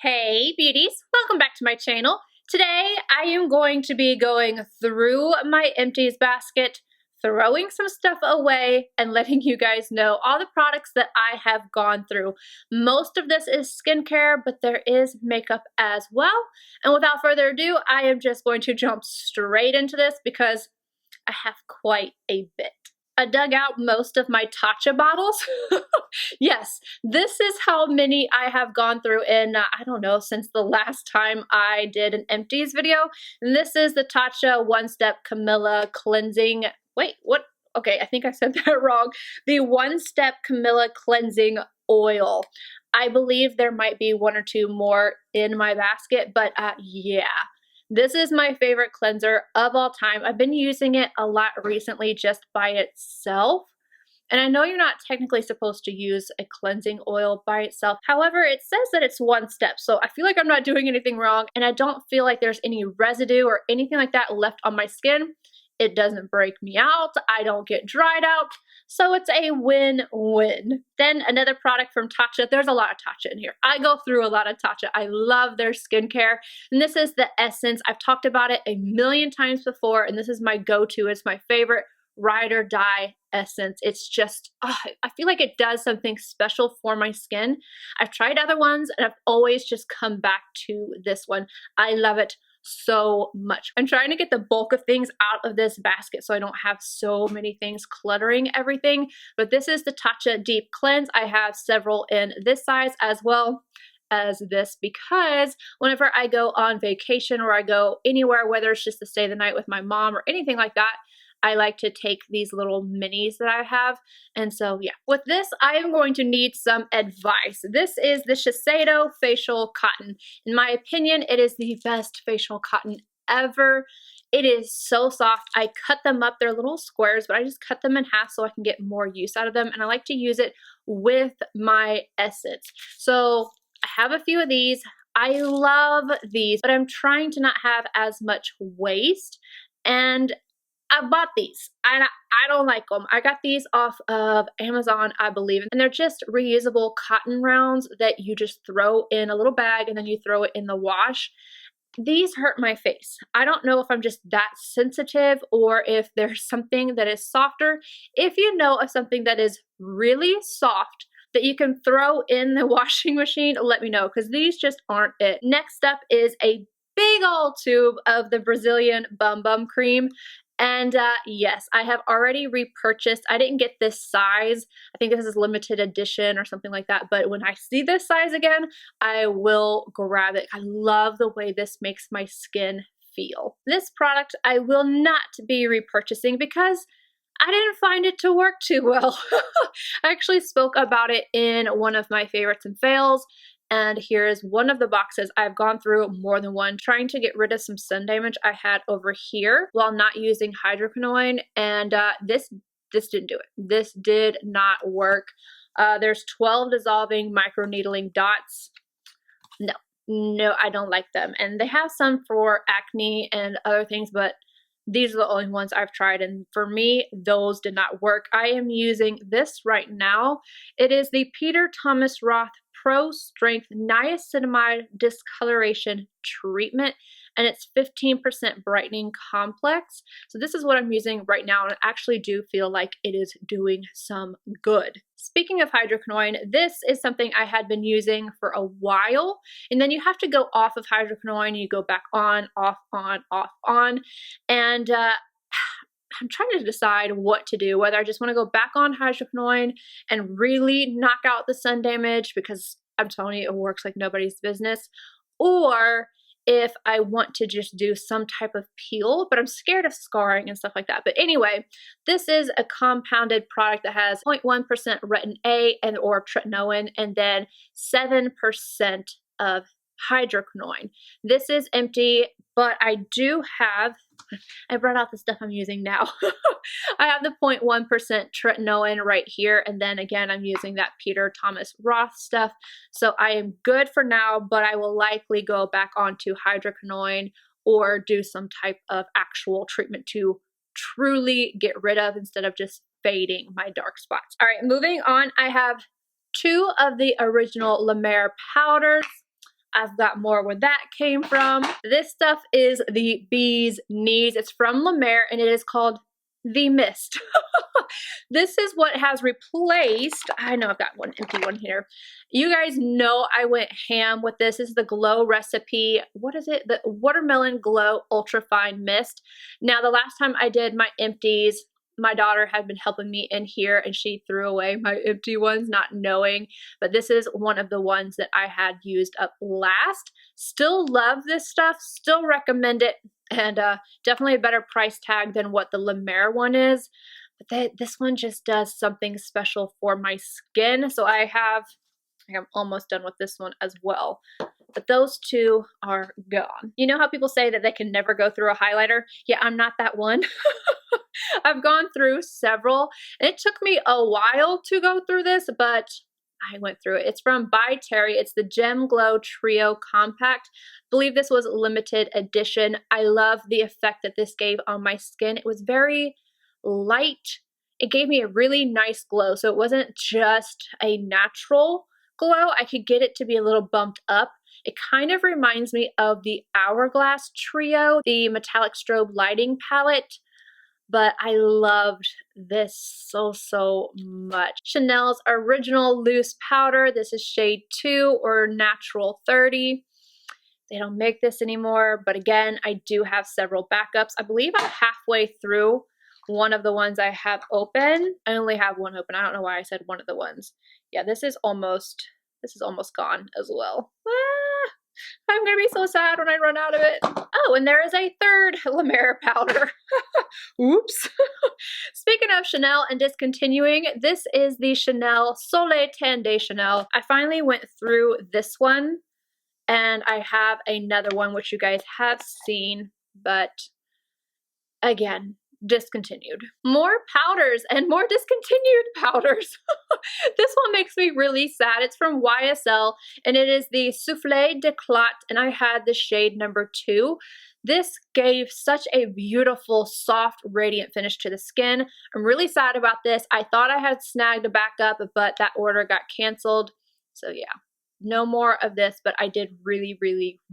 Hey beauties, welcome back to my channel. Today I am going to be going through my empties basket, throwing some stuff away, and letting you guys know all the products that I have gone through. Most of this is skincare, but there is makeup as well. And without further ado, I am just going to jump straight into this because I have quite a bit. I dug out most of my Tatcha bottles. Yes, this is how many I have gone through in, I don't know, since the last time I did an empties video. And this is the Tatcha One Step Camilla Cleansing, wait, what? Okay, I think I said that wrong. The One Step Camilla Cleansing Oil. I believe there might be one or two more in my basket, but yeah. This is my favorite cleanser of all time. I've been using it a lot recently just by itself. And I know you're not technically supposed to use a cleansing oil by itself. However, it says that it's one step. So I feel like I'm not doing anything wrong. And I don't feel like there's any residue or anything like that left on my skin. It doesn't break me out. I don't get dried out. So it's a win-win. Then another product from Tatcha. There's a lot of Tatcha in here. I go through a lot of Tatcha. I love their skincare. And this is the Essence. I've talked about it a million times before, and this is my go-to. It's my favorite ride or die essence. It's just, I feel like it does something special for my skin. I've tried other ones, and I've always just come back to this one. I love it so much. I'm trying to get the bulk of things out of this basket so I don't have so many things cluttering everything, but this is the Tatcha Deep Cleanse. I have several in this size as well as this because whenever I go on vacation or I go anywhere, whether it's just to stay the night with my mom or anything like that, I like to take these little minis that I have. And so yeah, with this, I am going to need some advice. This is the Shiseido Facial Cotton. In my opinion, it is the best facial cotton ever. It is so soft. I cut them up. They're little squares, but I just cut them in half so I can get more use out of them. And I like to use it with my essence. So I have a few of these. I love these, but I'm trying to not have as much waste. And I bought these and I don't like them. I got these off of Amazon, I believe, and they're just reusable cotton rounds that you just throw in a little bag and then you throw it in the wash. These hurt my face. I don't know if I'm just that sensitive or if there's something that is softer. If you know of something that is really soft that you can throw in the washing machine, let me know because these just aren't it. Next up is a big old tube of the Brazilian Bum Bum Cream. And yes, I have already repurchased. I didn't get this size. I think this is limited edition or something like that. But when I see this size again, I will grab it. I love the way this makes my skin feel. This product I will not be repurchasing because I didn't find it to work too well. I actually spoke about it in one of my favorites and fails. And here's one of the boxes. I've gone through more than one trying to get rid of some sun damage I had over here while not using hydroquinone. And this didn't do it. This did not work. There's 12 dissolving microneedling dots. No, I don't like them. And they have some for acne and other things, but these are the only ones I've tried, and for me, those did not work. I am using this right now. It is the Peter Thomas Roth Pro Strength Niacinamide Discoloration Treatment, and it's 15% brightening complex. So this is what I'm using right now, and I actually do feel like it is doing some good. Speaking of hydroquinone, this is something I had been using for a while, and then you have to go off of hydroquinone and you go back on, off, on, off, on, and I'm trying to decide what to do, whether I just want to go back on hydroquinone and really knock out the sun damage because I'm telling you it works like nobody's business, or if I want to just do some type of peel, but I'm scared of scarring and stuff like that. But anyway, this is a compounded product that has 0.1% retin A and or tretinoin and then 7% of hydroquinone. This is empty, but I do have, I brought out the stuff I'm using now. I have the 0.1% tretinoin right here, and then again I'm using that Peter Thomas Roth stuff. So I am good for now, but I will likely go back onto hydroquinone or do some type of actual treatment to truly get rid of instead of just fading my dark spots. All right, moving on, I have two of the original Lemaire powders. I've got more where that came from. This stuff is the Bee's Knees. It's from Lemaire and it is called The Mist. This is what has replaced, I know I've got one empty one here. You guys know I went ham with this. This is the Glow Recipe. What is it? The Watermelon Glow Ultra Fine Mist. Now, the last time I did my empties, my daughter had been helping me in here and she threw away my empty ones, not knowing. But this is one of the ones that I had used up last. Still love this stuff. Still recommend it. And definitely a better price tag than what the Lemaire one is. But this one just does something special for my skin. So I'm almost done with this one as well. But those two are gone. You know how people say that they can never go through a highlighter? Yeah, I'm not that one. I've gone through several. It took me a while to go through this, but I went through it. It's from By Terry. It's the Gem Glow Trio Compact. I believe this was limited edition. I love the effect that this gave on my skin. It was very light. It gave me a really nice glow. So it wasn't just a natural glow. I could get it to be a little bumped up. It kind of reminds me of the Hourglass Trio, the Metallic Strobe Lighting Palette. But I loved this so much. Chanel's Original Loose Powder. This is shade 2 or Natural 30. They don't make this anymore, but again, I do have several backups. I believe I'm halfway through one of the ones I have open. I only have one open. I don't know why I said one of the ones. Yeah, this is almost gone as well. I'm gonna be so sad when I run out of it. Oh, and there is a third Lemaire powder. Oops. Speaking of Chanel and discontinuing, this is the Chanel Soleil Tan de Chanel. I finally went through this one and I have another one which you guys have seen, but again, discontinued. More powders and more discontinued powders. This one makes me really sad. It's from YSL and it is the Soufflé d'Eclat and I had the shade number 2. This gave such a beautiful, soft, radiant finish to the skin. I'm really sad about this. I thought I had snagged a backup, but that order got canceled. So yeah, no more of this, but I did really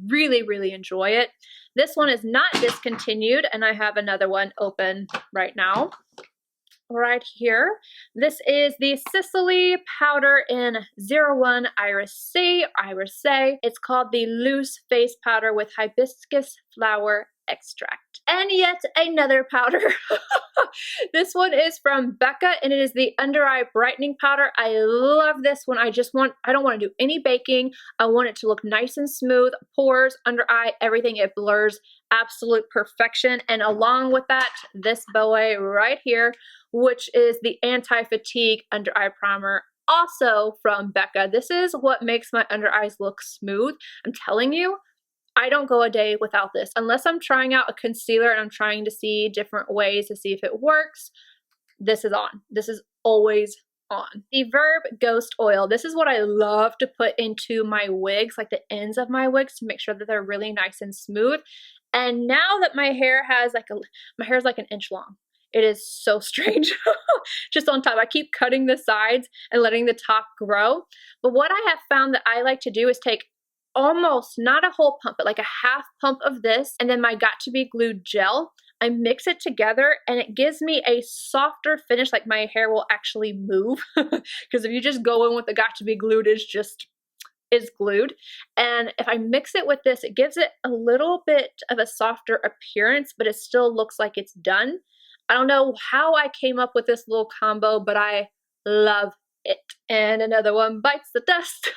enjoy it. This one is not discontinued and I have another one open right now. Right here. This is the Sicily powder in 01 Iris C. It's called the Loose Face Powder with Hibiscus Flower Extract. And yet another powder. This one is from Becca and it is the Under Eye Brightening Powder. I love this one. I don't want to do any baking. I want it to look nice and smooth. Pores, under eye, everything. It blurs. Absolute perfection. And along with that, this boy right here, which is the Anti-Fatigue Under Eye Primer, also from Becca. This is what makes my under eyes look smooth. I'm telling you, I don't go a day without this. Unless I'm trying out a concealer and I'm trying to see different ways to see if it works, this is on. This is always on. The Verb Ghost Oil. This is what I love to put into my wigs, like the ends of my wigs, to make sure that they're really nice and smooth. And now that my hair has my hair is like an inch long. It is so strange. Just on top. I keep cutting the sides and letting the top grow. But what I have found that I like to do is take almost, not a whole pump, but like a half pump of this and then my Got To Be Glued gel. I mix it together and it gives me a softer finish, like my hair will actually move. Because if you just go in with the Got To Be Glued, is glued. And if I mix it with this, it gives it a little bit of a softer appearance, but it still looks like it's done. I don't know how I came up with this little combo, but I love it. And another one bites the dust.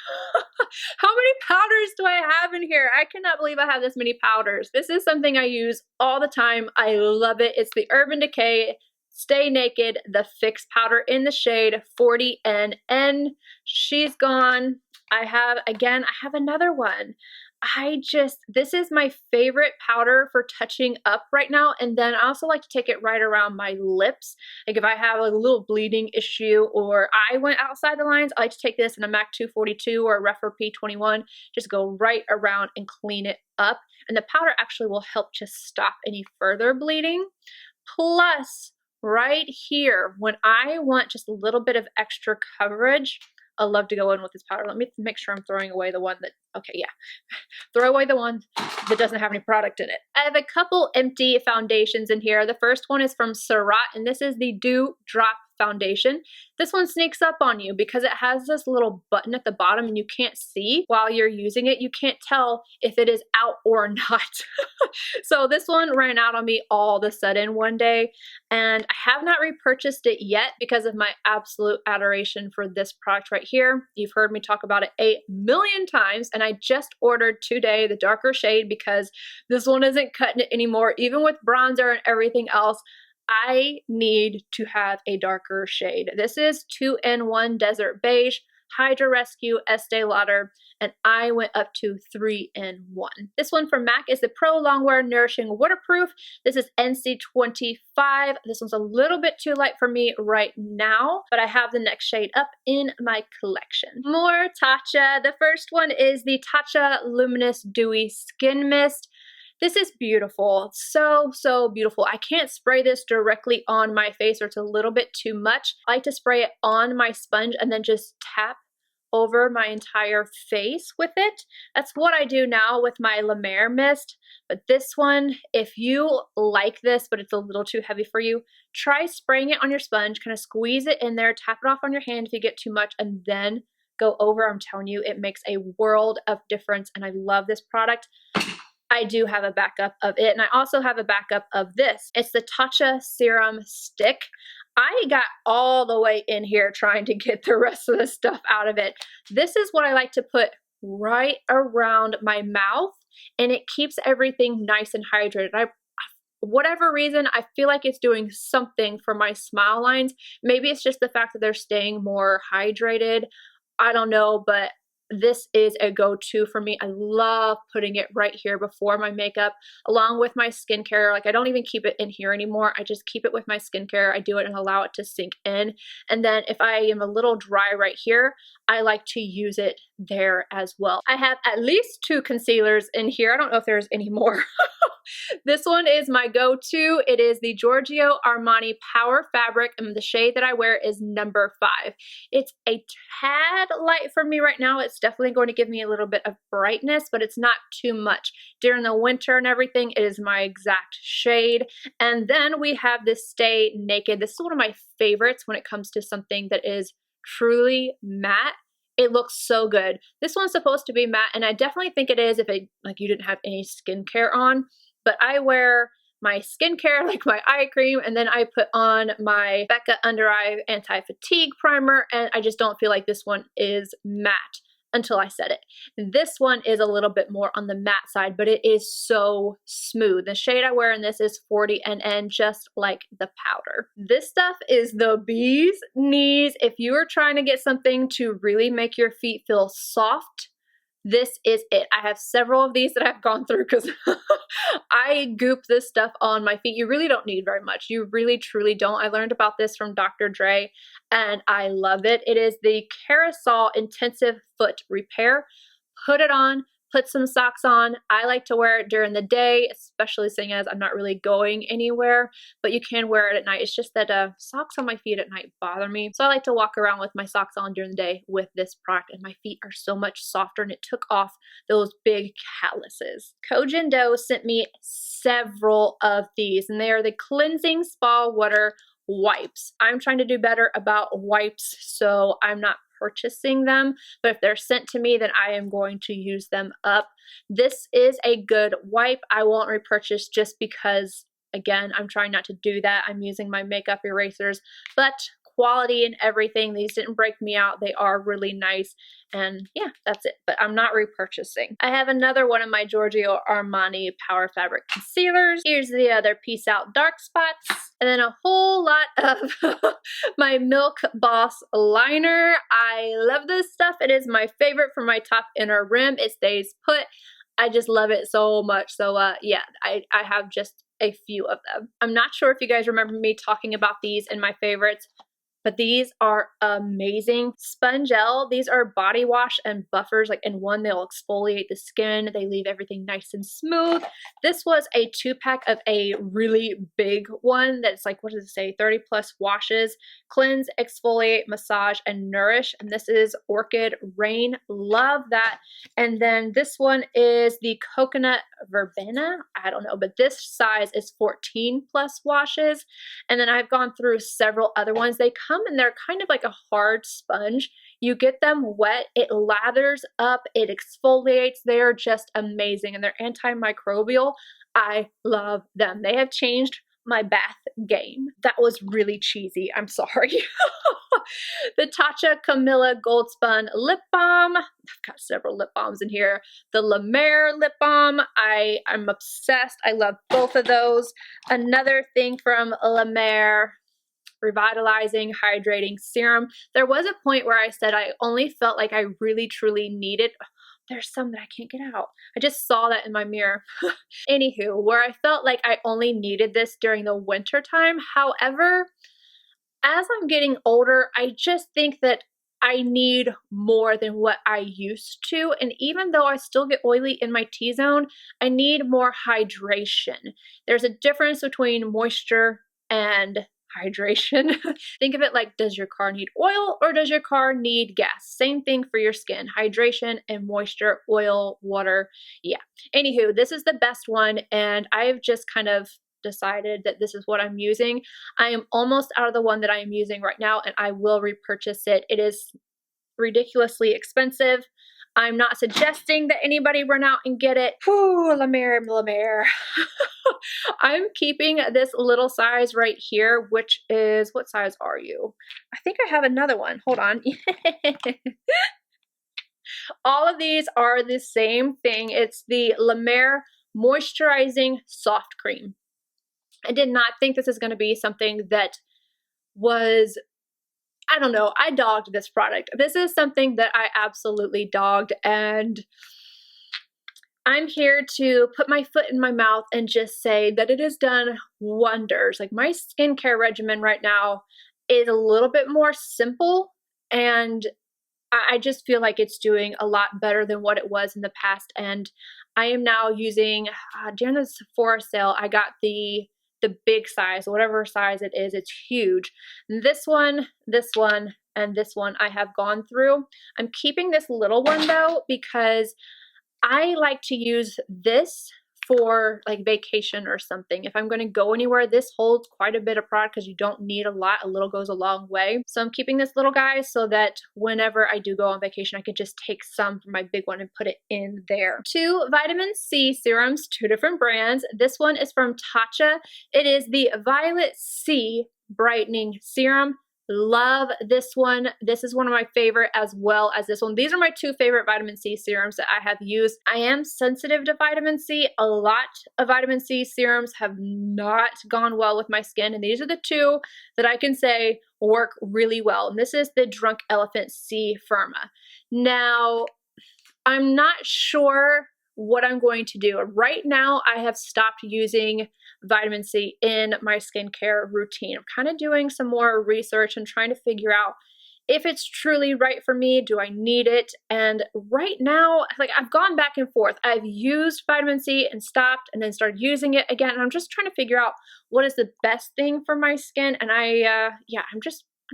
How many powders do I have in here? I cannot believe I have this many powders. This is something I use all the time. I love it. It's the Urban Decay Stay Naked, the Fix Powder in the shade 40NN. She's gone. I have another one. This is my favorite powder for touching up right now. And then I also like to take it right around my lips. Like if I have a little bleeding issue or I went outside the lines, I like to take this in a MAC 242 or a Refer P21, just go right around and clean it up. And the powder actually will help to stop any further bleeding. Plus, right here, when I want just a little bit of extra coverage, I love to go in with this powder. Let me make sure I'm throwing away the one that Okay, yeah. Throw away the one that doesn't have any product in it. I have a couple empty foundations in here. The first one is from SERUM, and this is the Dew Drop Foundation. This one sneaks up on you because it has this little button at the bottom and you can't see while you're using it. You can't tell if it is out or not. So this one ran out on me all of a sudden one day, and I have not repurchased it yet because of my absolute adoration for this product right here. You've heard me talk about it 8,000,000 times, and I just ordered today the darker shade because this one isn't cutting it anymore. Even with bronzer and everything else, I need to have a darker shade. This is 2-in-1 Desert Beige, Hydra Rescue, Estee Lauder, and I went up to 3-in-1. This one from MAC is the Pro Longwear Nourishing Waterproof. This is NC25. This one's a little bit too light for me right now, but I have the next shade up in my collection. More Tatcha. The first one is the Tatcha Luminous Dewy Skin Mist. This is beautiful, so beautiful. I can't spray this directly on my face or it's a little bit too much. I like to spray it on my sponge and then just tap over my entire face with it. That's what I do now with my Lemaire mist. But this one, if you like this, but it's a little too heavy for you, try spraying it on your sponge, kind of squeeze it in there, tap it off on your hand if you get too much, and then go over. I'm telling you, it makes a world of difference, and I love this product. I do have a backup of it, and I also have a backup of this. It's the Tatcha Serum Stick. I got all the way in here trying to get the rest of the stuff out of it. This is what I like to put right around my mouth, and it keeps everything nice and hydrated. Whatever reason, I feel like it's doing something for my smile lines. Maybe it's just the fact that they're staying more hydrated. I don't know, but this is a go-to for me. I love putting it right here before my makeup, along with my skincare. Like, I don't even keep it in here anymore. I just keep it with my skincare. I do it and allow it to sink in. And then if I am a little dry right here, I like to use it there as well. I have at least 2 concealers in here. I don't know if there's any more. This one is my go-to. It is the Giorgio Armani Power Fabric, and the shade that I wear is number 5. It's a tad light for me right now. It's definitely going to give me a little bit of brightness, but it's not too much. During the winter and everything, it is my exact shade. And then we have this Stay Naked. This is one of my favorites when it comes to something that is truly matte. It looks so good. This one's supposed to be matte, and I definitely think it is if you didn't have any skincare on. But I wear my skincare, like my eye cream, and then I put on my Becca Under Eye Anti-Fatigue Primer, and I just don't feel like this one is matte until I set it. This one is a little bit more on the matte side, but it is so smooth. The shade I wear in this is 40 NN, just like the powder. This stuff is the bee's knees. If you are trying to get something to really make your feet feel soft, this is it. I have several of these that I've gone through because I goop this stuff on my feet. You really don't need very much. You really truly don't. I learned about this from Dr. Dre and I love it. It is the Carousel Intensive Foot Repair. Put it on. Put some socks on. I like to wear it during the day, especially seeing as I'm not really going anywhere, but you can wear it at night. It's just that socks on my feet at night bother me. So I like to walk around with my socks on during the day with this product, and my feet are so much softer, and it took off those big calluses. Kojin Do sent me several of these, and they are the Cleansing Spa Water Wipes. I'm trying to do better about wipes, so I'm not purchasing them, but if they're sent to me, then I am going to use them up. This is a good wipe. I won't repurchase just because, again, I'm trying not to do that. I'm using my makeup erasers, but quality and everything, these didn't break me out. They are really nice, and yeah, that's it, but I'm not repurchasing. I have another one of my Giorgio Armani Power Fabric concealers. Here's the other Peace Out Dark Spots, and then a whole lot of my Milk Boss liner. I love this stuff. It is my favorite for my top inner rim. It stays put. I just love it so much. So yeah, I have just a few of them. I'm not sure if you guys remember me talking about these in my favorites. but these are amazing. Spongel, these are body wash and buffers, like in one. They'll exfoliate the skin, they leave everything nice and smooth. This was a 2-pack of a really big one that's like, what does it say, 30 plus washes. Cleanse, exfoliate, massage, and nourish. And this is Orchid Rain. Love that. And then this one is the Coconut Verbena. I don't know, but this size is 14 plus washes. And then I've gone through several other ones. They come and they're kind of like a hard sponge. You get them wet, it lathers up, it exfoliates. They're just amazing, and they're antimicrobial. I love them. They have changed my bath game. That was really cheesy. I'm sorry. The Tatcha Camilla Gold Spun Lip Balm. I've got several lip balms in here. The Lemaire Lip Balm. I'm obsessed. I love both of those. Another thing from Lemaire, Revitalizing Hydrating Serum. There was a point where I said I only felt like I really truly needed, there's some that I can't get out. I just saw that in my mirror. Anywho, where I felt like I only needed this during the winter time. However, as I'm getting older, I just think that I need more than what I used to. And even though I still get oily in my T-zone, I need more hydration. There's a difference between moisture and hydration. Think of it like, does your car need oil or does your car need gas? Same thing for your skin. Hydration and moisture, oil, water. Yeah. Anywho, this is the best one, and I've just kind of decided that this is what I'm using. I am almost out of the one that I am using right now, and I will repurchase it. It is ridiculously expensive. I'm not suggesting that anybody run out and get it. Whew, Lemaire. I'm keeping this little size right here, which is, what size are you? I think I have another one. Hold on. All of these are the same thing. It's the Lemaire Moisturizing Soft Cream. I did not think this is going to be something that was, I don't know, I dogged this product. This is something that I absolutely dogged, and I'm here to put my foot in my mouth and just say that it has done wonders. Like, my skincare regimen right now is a little bit more simple, and I just feel like it's doing a lot better than what it was in the past. And I am now using, during the Sephora sale, I got the big size, whatever size it is. It's huge. This one, and this one I have gone through. I'm keeping this little one though, because I like to use this for like vacation or something. If I'm going to go anywhere, this holds quite a bit of product because you don't need a lot. A little goes a long way. So I'm keeping this little guy so that whenever I do go on vacation, I could just take some from my big one and put it in there. 2 vitamin C serums, 2 different brands. This one is from Tatcha. It is the Violet C Brightening Serum. Love this one. This is one of my favorite, as well as this one. These are my 2 favorite vitamin C serums that I have used. I am sensitive to vitamin C. A lot of vitamin C serums have not gone well with my skin, and these are the 2 that I can say work really well. And this is the Drunk Elephant C Firma. Now, I'm not sure what I'm going to do. Right now, I have stopped using vitamin C in my skincare routine. I'm kind of doing some more research and trying to figure out if it's truly right for me. Do I need it? And right now, like, I've gone back and forth. I've used vitamin C and stopped, and then started using it again. And I'm just trying to figure out what is the best thing for my skin. And I'm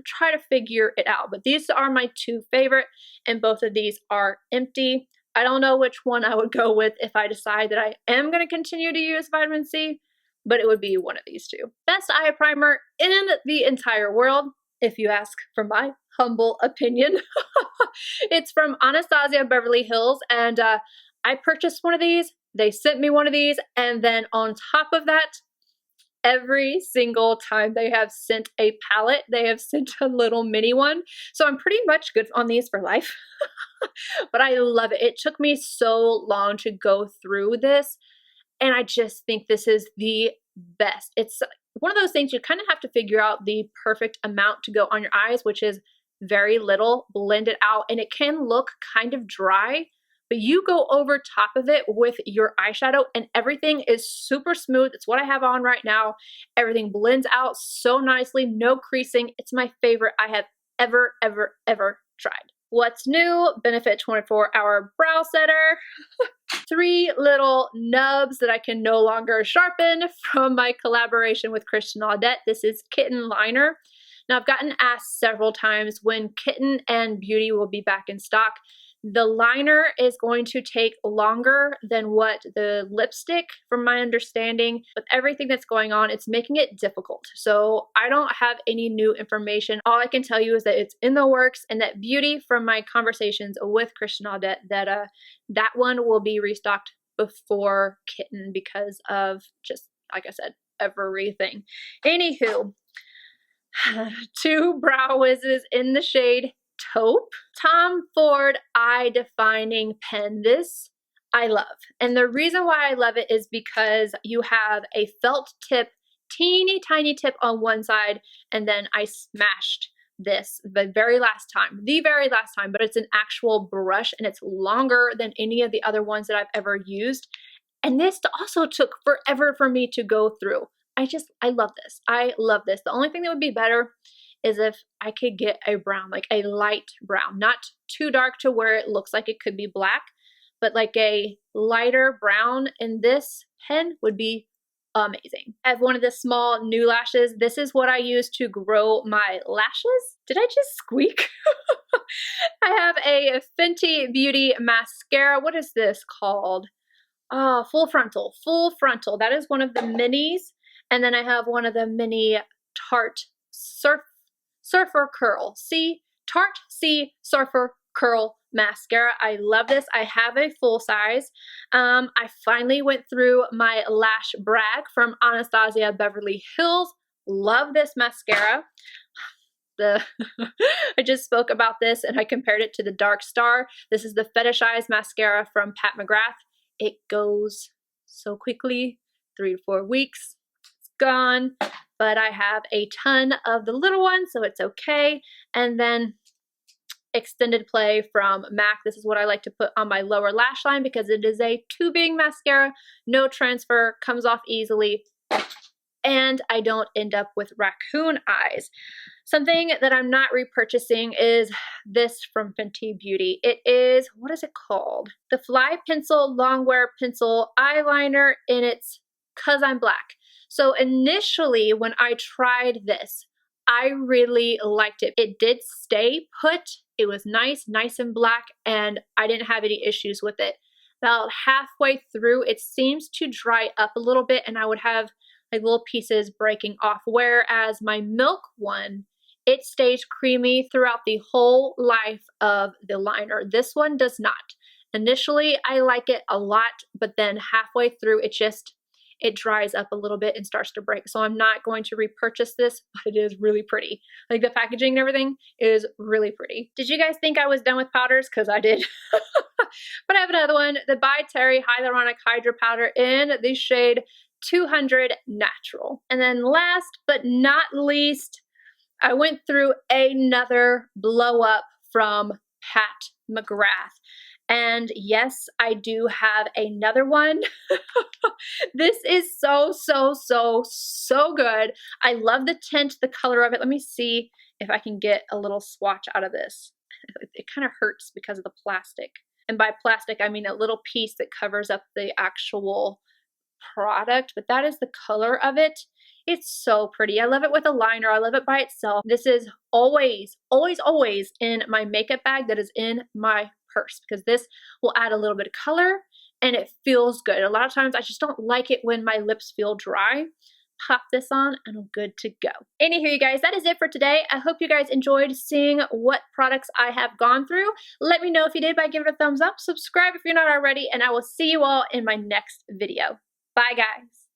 trying to figure it out. But these are my 2 favorite, and both of these are empty. I don't know which one I would go with if I decide that I am going to continue to use vitamin C, but it would be one of these 2. Best eye primer in the entire world, if you ask for my humble opinion. It's from Anastasia Beverly Hills, and I purchased one of these. They sent me one of these, and then on top of that, every single time they have sent a palette, they have sent a little mini one. So I'm pretty much good on these for life. But I love it. It took me so long to go through this, and I just think this is the best. It's one of those things you kind of have to figure out the perfect amount to go on your eyes, which is very little. Blend it out, and it can look kind of dry, but you go over top of it with your eyeshadow and everything is super smooth. It's what I have on right now. Everything blends out so nicely, no creasing. It's my favorite I have ever tried. What's new? Benefit 24-hour brow setter. 3 little nubs that I can no longer sharpen from my collaboration with Christian Audette. This is Kitten Liner. Now I've gotten asked several times when Kitten and Beauty will be back in stock. The liner is going to take longer than what the lipstick, from my understanding. With everything that's going on, it's making it difficult. So I don't have any new information. All I can tell you is that it's in the works and that Beauty, from my conversations with Christian Audette, that that one will be restocked before Kitten because of just, like I said, everything. Anywho, 2 brow wizzes in the shade Taupe. Tom Ford Eye Defining Pen. This I love. And the reason why I love it is because you have a felt tip, teeny tiny tip on one side, and then I smashed this the very last time, but it's an actual brush and it's longer than any of the other ones that I've ever used. And this also took forever for me to go through. I love this. I love this. The only thing that would be better is if I could get a brown, like a light brown, not too dark to where it looks like it could be black, but like a lighter brown in this pen would be amazing. I have one of the small new lashes. This is what I use to grow my lashes. Did I just squeak? I have a Fenty Beauty mascara. What is this called? Full Frontal. Full Frontal. That is one of the minis. And then I have one of the mini Tarte Surfer Curl. Tarte C Surfer Curl mascara. I love this. I have a full size. I finally went through my Lash Brag from Anastasia Beverly Hills. Love this mascara. I just spoke about this and I compared it to the Dark Star. This is the Fetishized mascara from Pat McGrath. It goes so quickly, 3 to 4 weeks. Gone, but I have a ton of the little ones, so it's okay. And then Extended Play from MAC. This is what I like to put on my lower lash line because it is a tubing mascara, no transfer, comes off easily, and I don't end up with raccoon eyes. Something that I'm not repurchasing is this from Fenty Beauty. It is, what is it called? The Fly Pencil Longwear Pencil Eyeliner, and it's 'Cause I'm Black. So initially when I tried this, I really liked it. It did stay put. It was nice and black, and I didn't have any issues with it. About halfway through, it seems to dry up a little bit, and I would have like little pieces breaking off, whereas my Milk one, it stays creamy throughout the whole life of the liner. This one does not. Initially, I like it a lot, but then halfway through, it dries up a little bit and starts to break. So I'm not going to repurchase this, but it is really pretty. Like the packaging and everything is really pretty. Did you guys think I was done with powders? Because I did. But I have another one, the By Terry Hyaluronic Hydra Powder in the shade 200 Natural. And then last but not least, I went through another blow up from Pat McGrath. And yes, I do have another one. This is so good. I love the tint, the color of it. Let me see if I can get a little swatch out of this. It kind of hurts because of the plastic. And by plastic, I mean a little piece that covers up the actual product, but that is the color of it. It's so pretty. I love it with a liner. I love it by itself. This is always in my makeup bag that is in my purse because this will add a little bit of color and it feels good. A lot of times I just don't like it when my lips feel dry. Pop this on and I'm good to go. Anywho, you guys, that is it for today. I hope you guys enjoyed seeing what products I have gone through. Let me know if you did by giving it a thumbs up. Subscribe if you're not already, and I will see you all in my next video. Bye, guys.